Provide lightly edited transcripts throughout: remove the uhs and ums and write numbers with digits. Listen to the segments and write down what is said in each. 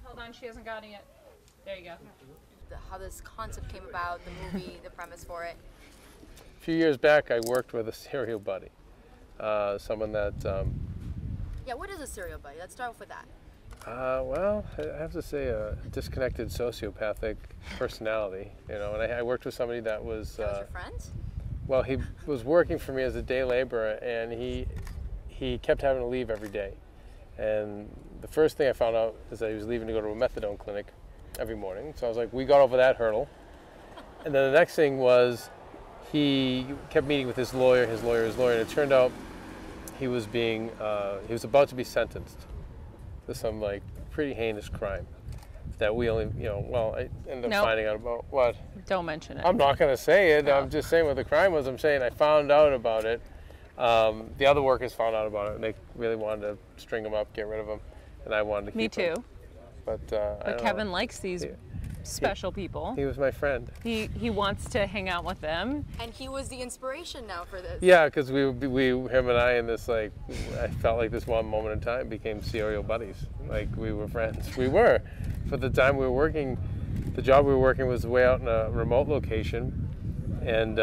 hold on, she hasn't gotten it yet. There you go. How this concept came about, the movie, the premise for it. A few years back, I worked with a serial buddy, someone that. Yeah, what is a serial buddy? Let's start off with that. Well, I have to say a disconnected sociopathic personality, you know, and I worked with somebody that was... That was your friend? Well, he was working for me as a day laborer, and he kept having to leave every day. And the first thing I found out is that he was leaving to go to a methadone clinic every morning. So I was like, we got over that hurdle. And then the next thing was he kept meeting with his lawyer, and it turned out he was about to be sentenced to some like pretty heinous crime that we only, you know, well, I ended up finding out about. What? Don't mention it. I'm not going to say it. No. I'm just saying what the crime was. I'm saying I found out about it. The other workers found out about it, and they really wanted to string him up, get rid of him, and I wanted to keep him. Me too. But Kevin likes these special people. He was my friend. He wants to hang out with them. And he was the inspiration now for this. Yeah, because him and I in this, like, I felt like this one moment in time became serial buddies. Like, we were friends. We were. For the time we were working, the job we were working was way out in a remote location. And,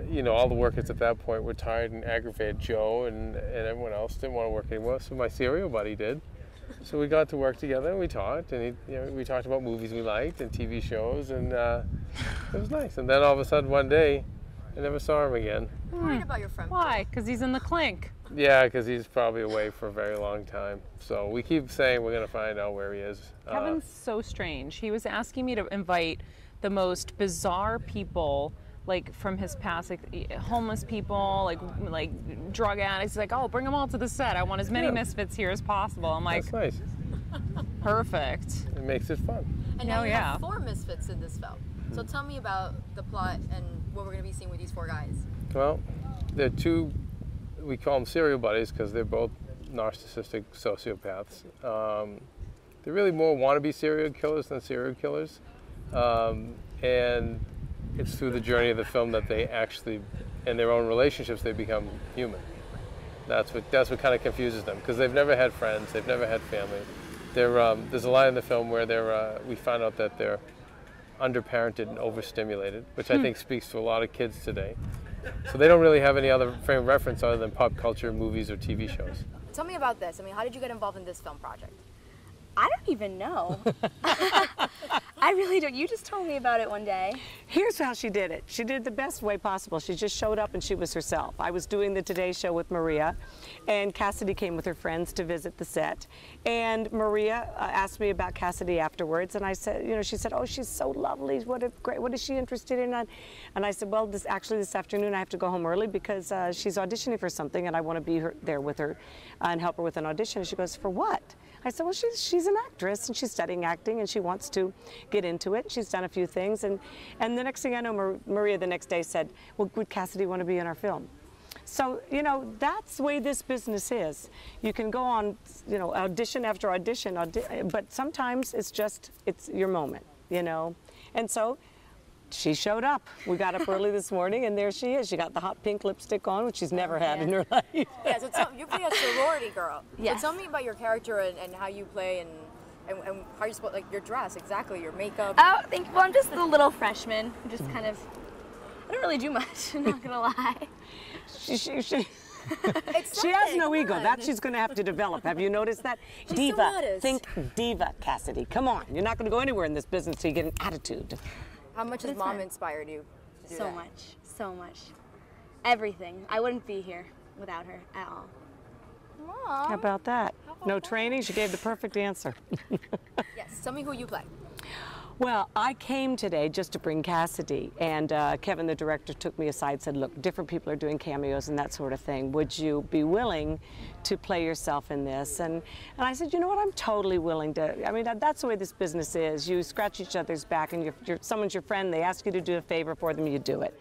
you know, all the workers at that point were tired and aggravated. Joe and everyone else didn't want to work anymore, so my serial buddy did. So we got to work together and we talked, and we talked about movies we liked and TV shows, and it was nice. And then all of a sudden one day, I never saw him again. I'm worried about your friend. Why? Because he's in the clink. Yeah, because he's probably away for a very long time. So we keep saying we're going to find out where he is. Kevin's so strange. He was asking me to invite the most bizarre people, like from his past, like homeless people, like drug addicts. He's like, oh, bring them all to the set. I want as many misfits here as possible. I'm like, that's nice. Perfect. It makes it fun. And now you have 4 misfits in this film. So tell me about the plot and what we're going to be seeing with these 4 guys. Well, they're 2, we call them serial buddies because they're both narcissistic sociopaths. They're really more wannabe serial killers than serial killers. And it's through the journey of the film that they actually, in their own relationships, they become human. That's what kind of confuses them, because they've never had friends, they've never had family. There's a line in the film where we find out that they're underparented and overstimulated, which I think speaks to a lot of kids today. So they don't really have any other frame of reference other than pop culture, movies, or TV shows. Tell me about this. I mean, how did you get involved in this film project? I don't even know. I really don't. You just told me about it one day. Here's how she did it. She did it the best way possible. She just showed up and she was herself. I was doing the Today Show with Maria, and Cassidy came with her friends to visit the set. And Maria asked me about Cassidy afterwards, and I said, you know, she said, oh, she's so lovely. What is she interested in? And I said, well, this afternoon I have to go home early because she's auditioning for something, and I want to be there with her and help her with an audition. And she goes, for what? I said, well, she's an actress, and she's studying acting, and she wants to get into it. She's done a few things, and the next thing I know, Maria the next day said, well, would Cassidy want to be in our film? So, you know, that's the way this business is. You can go on, you know, audition after audition, but sometimes it's your moment, you know. And so she showed up. We got up early this morning, and there she is. She got the hot pink lipstick on, which she's never had in her life. Yeah, so you play a sorority girl. Yes. So tell me about your character and how you play and how you're supposed, like your dress, exactly, your makeup. Oh, well, I'm just the little freshman. I'm just kind of, I don't really do much, I'm not gonna lie. She has no ego. That she's going to have to develop. Have you noticed that? She's Diva. so modest. Think diva, Cassidy. Come on. You're not going to go anywhere in this business till you get an attitude. How much has Mom inspired you to do So that? much, so much. Everything. I wouldn't be here without her at all. Mom. How about that? No training? She gave the perfect answer. Yes. Tell me who you play. Well, I came today just to bring Cassidy, and Kevin, the director, took me aside and said, look, different people are doing cameos and that sort of thing. Would you be willing to play yourself in this? And I said, you know what, I'm totally willing to. I mean, that's the way this business is. You scratch each other's back, and someone's your friend, they ask you to do a favor for them, you do it.